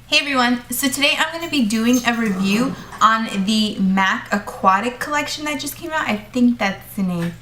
Hey everyone, so today I'm going to be doing a review on the MAC Aquatic collection that just came out. I think that's the name.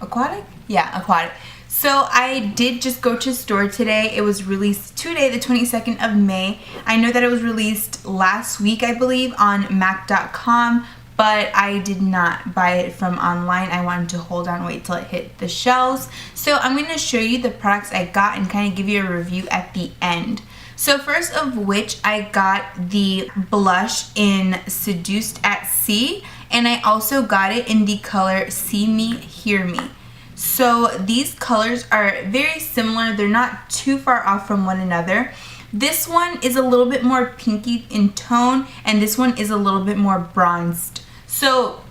Aquatic? Yeah, Aquatic. So I did just go to the store today. It was released today, the 22nd of May. I know that it was released last week, I believe, on mac.com, but I did not buy it from online. I wanted to hold on, wait till it hit the shelves. So I'm going to show you the products I got and kind of give you a review at the end. So first of which, I got the blush in Seduced at Sea, and I also got it in the color See Me, Hear Me. So these colors are very similar. They're not too far off from one another. This one is a little bit more pinky in tone, and this one is a little bit more bronzed. So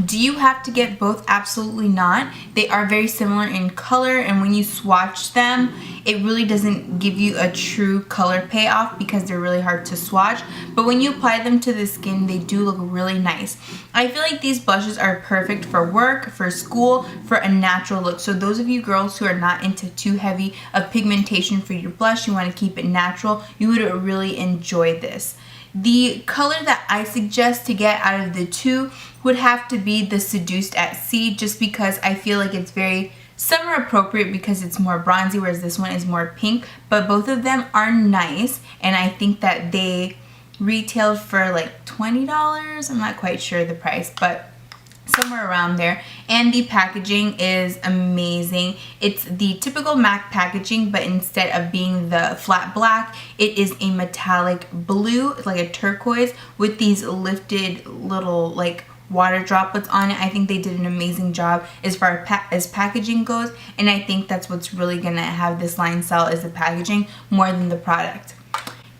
do you have to get both? Absolutely not. They are very similar in color, and when you swatch them, it really doesn't give you a true color payoff because they're really hard to swatch. But when you apply them to the skin, they do look really nice. I feel like these blushes are perfect for work, for school, for a natural look. So those of you girls who are not into too heavy of pigmentation for your blush, you want to keep it natural, you would really enjoy this. The color that I suggest to get out of the two would have to be the Seduced at Sea, just because I feel like it's very summer appropriate because it's more bronzy, whereas this one is more pink. But both of them are nice, and I think that they retailed for like $20. I'm not quite sure the price, but somewhere around there. And the packaging is amazing. It's the typical MAC packaging, but instead of being the flat black, it is a metallic blue, like a turquoise, with these lifted little like water droplets on it. I think they did an amazing job as far as packaging goes, and I think that's what's really gonna have this line sell, is the packaging more than the product.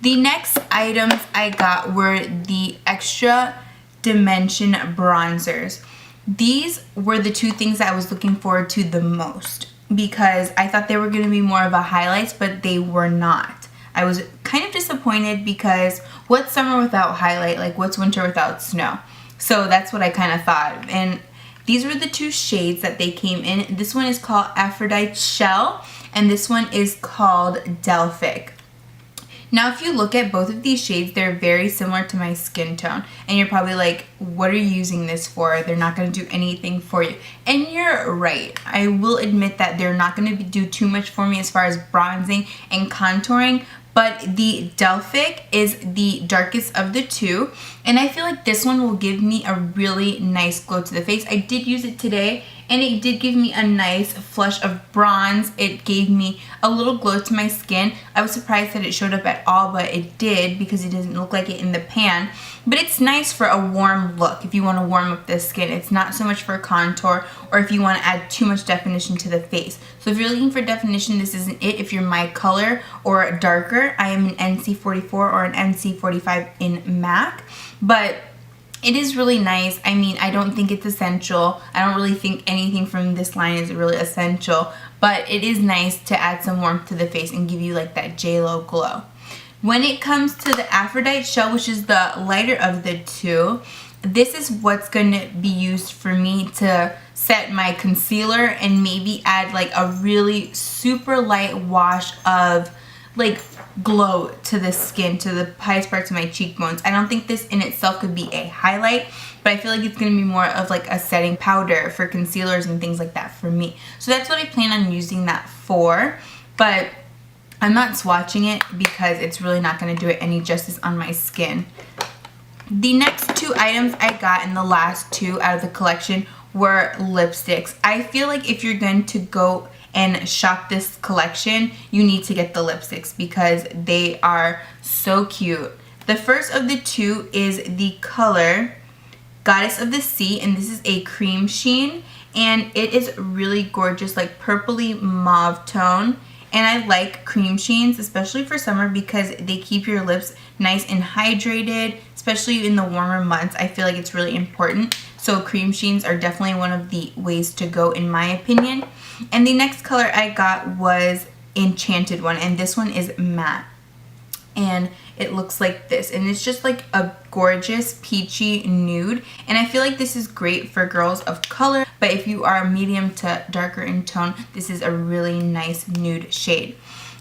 The next items I got were the Extra Dimension bronzers. These were the two things that I was looking forward to the most, because I thought they were going to be more of a highlights, but they were not. I was kind of disappointed because what's summer without highlight? Like, what's winter without snow? So that's what I kind of thought. And these were the two shades that they came in. This one is called Aphrodite Shell, and this one is called Delphic. Now, if you look at both of these shades, they're very similar to my skin tone. And you're probably like, what are you using this for? They're not going to do anything for you. And you're right. I will admit that they're not going to do too much for me as far as bronzing and contouring. But the Delphic is the darkest of the two. And I feel like this one will give me a really nice glow to the face. I did use it today, and it did give me a nice flush of bronze. It gave me a little glow to my skin. I was surprised that it showed up at all, but it did because it doesn't look like it in the pan. But it's nice for a warm look if you want to warm up the skin. It's not so much for contour or if you want to add too much definition to the face. So if you're looking for definition, this isn't it. If you're my color or darker, I am an NC44 or an NC45 in MAC. But it is really nice. I mean, I don't think it's essential. I don't really think anything from this line is really essential, but it is nice to add some warmth to the face and give you like that J-Lo glow. When it comes to the Aphrodite Shell, which is the lighter of the two, this is what's going to be used for me to set my concealer and maybe add like a really super light wash of like glow to the skin, to the highest parts of my cheekbones. I don't think this in itself could be a highlight, but I feel like it's going to be more of like a setting powder for concealers and things like that for me. So that's what I plan on using that for, but I'm not swatching it because it's really not going to do it any justice on my skin. The next two items I got in the last two out of the collection were lipsticks. I feel like if you're going to go and shop this collection, you need to get the lipsticks because they are so cute. The first of the two is the color Goddess of the Sea, and this is a cream sheen, and it is really gorgeous, like purpley mauve tone. And I like cream sheens, especially for summer, because they keep your lips nice and hydrated, especially in the warmer months. I feel like it's really important. So cream sheens are definitely one of the ways to go in my opinion. And the next color I got was Enchanted One, and this one is matte. And it looks like this, and it's just like a gorgeous peachy nude, and I feel like this is great for girls of color, but if you are medium to darker in tone, this is a really nice nude shade.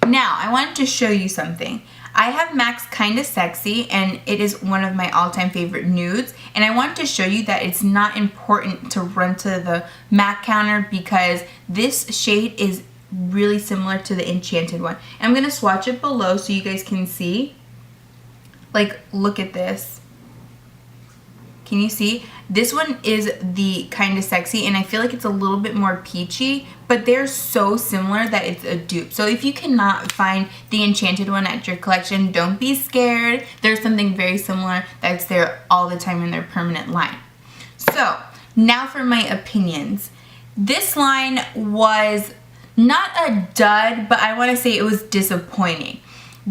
Now I wanted to show you something. I have MAC's Kinda Sexy, and it is one of my all-time favorite nudes, and I want to show you that it's not important to run to the MAC counter because this shade is really similar to the Enchanted One. And I'm going to swatch it below so you guys can see. Like, look at this. Can you see? This one is the Kinda Sexy, and I feel like it's a little bit more peachy, but they're so similar that it's a dupe. So if you cannot find the Enchanted One at your collection, don't be scared. There's something very similar that's there all the time in their permanent line. So now for my opinions. This line was not a dud, but I want to say it was disappointing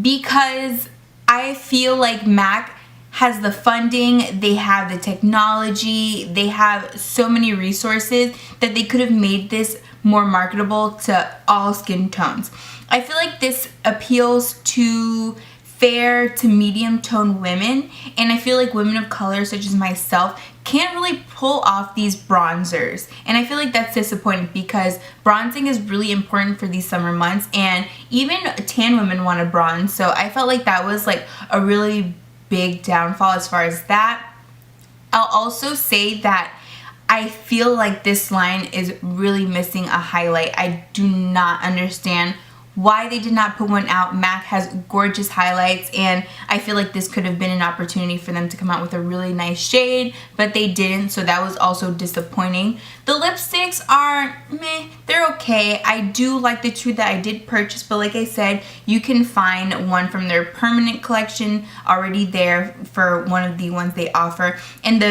because I feel like MAC has the funding, they have the technology, they have so many resources that they could have made this more marketable to all skin tones. I feel like this appeals to fair to medium tone women, and I feel like women of color such as myself can't really pull off these bronzers, and I feel like that's disappointing because bronzing is really important for these summer months, and even tan women want to bronze, so I felt like that was like a really big downfall as far as that. I'll also say that I feel like this line is really missing a highlight. I do not understand why they did not put one out. MAC has gorgeous highlights, and I feel like this could have been an opportunity for them to come out with a really nice shade, but they didn't, so that was also disappointing. The lipsticks are meh, they're okay. I do like the two that I did purchase, but like I said, you can find one from their permanent collection already there for one of the ones they offer. And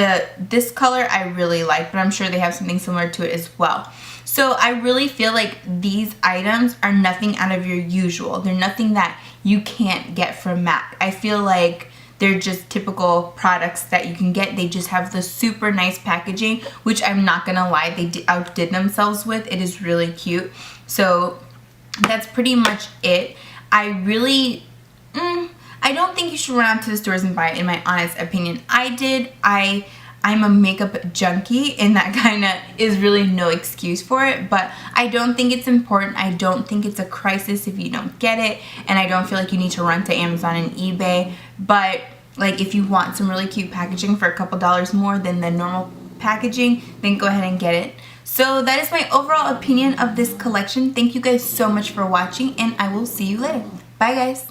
this color I really like, but I'm sure they have something similar to it as well. So I really feel like these items are nothing out of your usual. They're nothing that you can't get from MAC. I feel like they're just typical products that you can get. They just have the super nice packaging, which I'm not gonna lie, they outdid themselves with. It is really cute. So that's pretty much it. I really, I don't think you should run out to the stores and buy it, in my honest opinion. I did. I'm a makeup junkie, and that kind of is really no excuse for it, but I don't think it's important. I don't think it's a crisis if you don't get it, and I don't feel like you need to run to Amazon and eBay. But like, if you want some really cute packaging for a couple dollars more than the normal packaging, then go ahead and get it. So that is my overall opinion of this collection. Thank you guys so much for watching, and I will see you later. Bye guys.